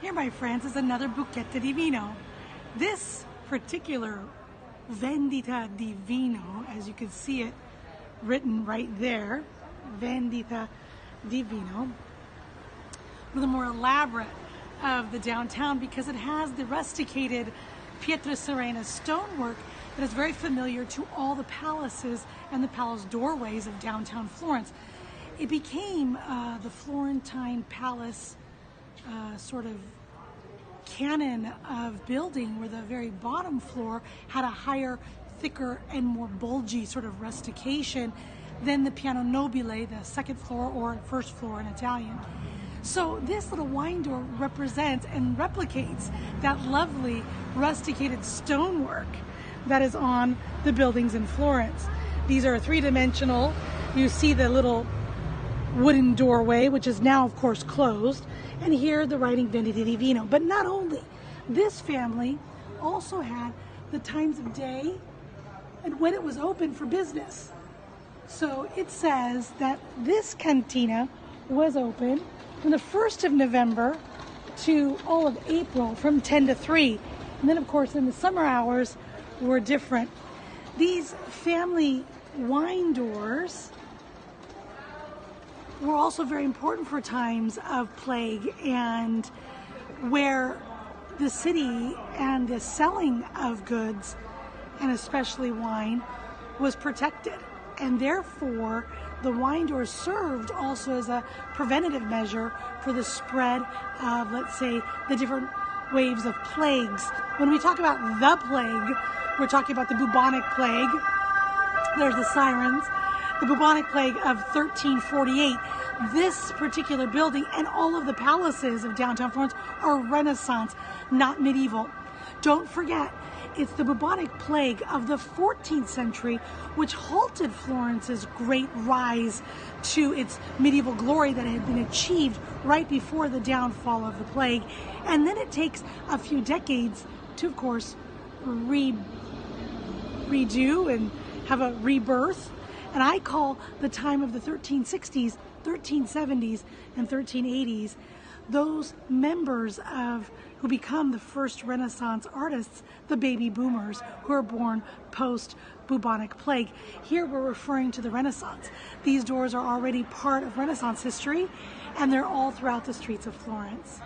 Here, my friends, is another Buchette di vino. This particular vendita di vino, as you can see it written right there, vendita di vino, one of the more elaborate of the downtown because it has the rusticated pietra serena stonework that is very familiar to all the palaces and the palace doorways of downtown Florence. It became the Florentine palace sort of canon of building, where the very bottom floor had a higher, thicker, and more bulgy sort of rustication than the piano nobile, the second floor or first floor in Italian. So this little wine door represents and replicates that lovely rusticated stonework that is on the buildings in Florence. These are three-dimensional. You see the little wooden doorway, which is now of course closed, and here the writing Vendita di Vino. But not only, this family also had the times of day and when it was open for business. So it says that this cantina was open from the 1st of November to all of April from 10 to 3. And then of course in the summer hours were different. These family wine doors were also very important for times of plague and where the city and the selling of goods, and especially wine, was protected. And therefore, the wine doors served also as a preventative measure for the spread of, let's say, the different waves of plagues. When we talk about the plague, we're talking about the bubonic plague. There's the sirens. The bubonic plague of 1348. This particular building and all of the palaces of downtown Florence are Renaissance, not medieval. Don't forget, it's the bubonic plague of the 14th century which halted Florence's great rise to its medieval glory that had been achieved right before the downfall of the plague. And then it takes a few decades to, of course, redo and have a rebirth. And I call the time of the 1360s, 1370s, and 1380s those members of who become the first Renaissance artists, the baby boomers who are born post bubonic plague. Here we're referring to the Renaissance. These doors are already part of Renaissance history, and they're all throughout the streets of Florence.